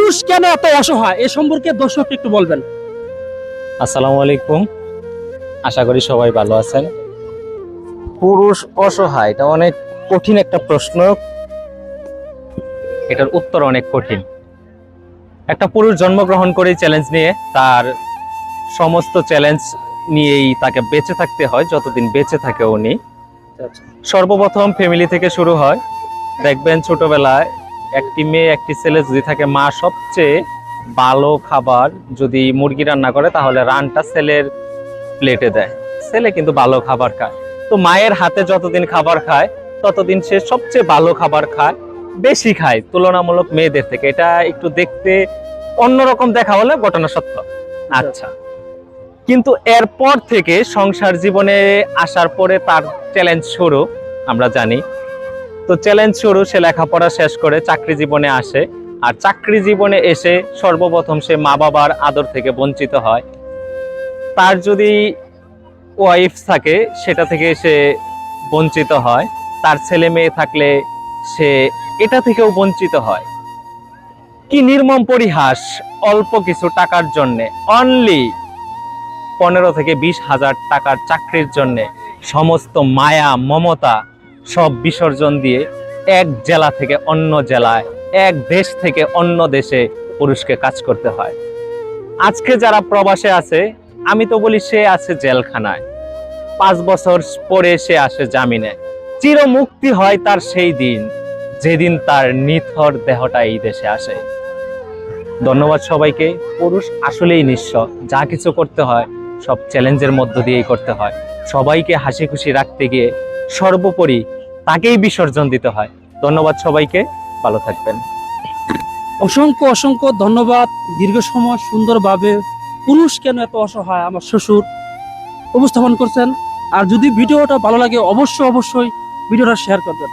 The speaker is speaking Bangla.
পুরুষ কেন এত অসহায় এ সম্পর্কে দর্শককে একটু বলবেন। আসসালামু আলাইকুম, আশা করি সবাই ভালো আছেন। পুরুষ অসহায়, এটা অনেক কঠিন একটা প্রশ্ন, এটার উত্তর অনেক কঠিন। একটা পুরুষ জন্মগ্রহণ করেই চ্যালেঞ্জ নিয়ে, তার সমস্ত চ্যালেঞ্জ নিয়েই তাকে বেঁচে থাকতে হয় যতদিন বেঁচে থাকে উনি। সর্বপ্রথম ফ্যামিলি থেকে শুরু হয়। দেখবেন ছোটবেলায় একটি মেয়ে একটি ছেলে যদি থাকে, মা সবচেয়ে ভালো খাবার যদি মুরগি রান্না করে তাহলে রানটা ছেলের প্লেটে দেয়। ছেলে কিন্তু ভালো খাবার খায়, তো মায়ের হাতে যতদিন খাবার খায় ততদিন সে সবচেয়ে ভালো খাবার খায়, বেশি খায় তুলনামূলক মেয়েদের থেকে। এটা একটু দেখতে অন্যরকম দেখা হলে ঘটনা সত্য। আচ্ছা, কিন্তু এরপর থেকে সংসার জীবনে আসার পরে তার চ্যালেঞ্জ শুরু, আমরা জানি। তো চ্যালেঞ্জ শুরু, সে লেখাপড়া শেষ করে চাকরি জীবনে আসে। আর চাকরি জীবনে এসে সর্বপ্রথম সে মা বাবার আদর থেকে বঞ্চিত হয়। তার যদি ওয়াইফ থাকে সেটা থেকে সে বঞ্চিত হয়। তার ছেলে মেয়ে থাকলে সে এটা থেকেও বঞ্চিত হয়। কি নির্মম পরিহাস! অল্প কিছু টাকার জন্য, অনলি 15 থেকে 20,000 টাকার চাকরির জন্য সমস্ত মায়া মমতা সব বিসর্জন দিয়ে এক জেলা থেকে অন্য জেলায়, এক দেশ থেকে অন্য দেশে পুরুষকে কাজ করতে হয়। আজকে যারা প্রবাসে আছে, আমি তো বলি সে আছে জেলখানায়, 5 বছর পরে সে আসে জামিনে। চির মুক্তি হয় তার সেই দিন, যেদিন তার নিথর দেহটা এই দেশে আসে। ধন্যবাদ সবাইকে। পুরুষ আসলেই নিঃস্ব, যা কিছু করতে হয় সব চ্যালেঞ্জের মধ্য দিয়েই করতে হয়। সবাইকে হাসি খুশি রাখতে গিয়ে সর্বোপরি তাকেই বিসর্জন দিতে হয়। ধন্যবাদ সবাইকে, ভালো থাকবেন। অসংখ্য অসংখ্য ধন্যবাদ। দীর্ঘ সময় সুন্দরভাবে পুরুষ কেন এত অসহায় আমার শ্বশুর উপস্থাপন করছেন। আর যদি ভিডিওটা ভালো লাগে অবশ্যই ভিডিওটা শেয়ার করবেন।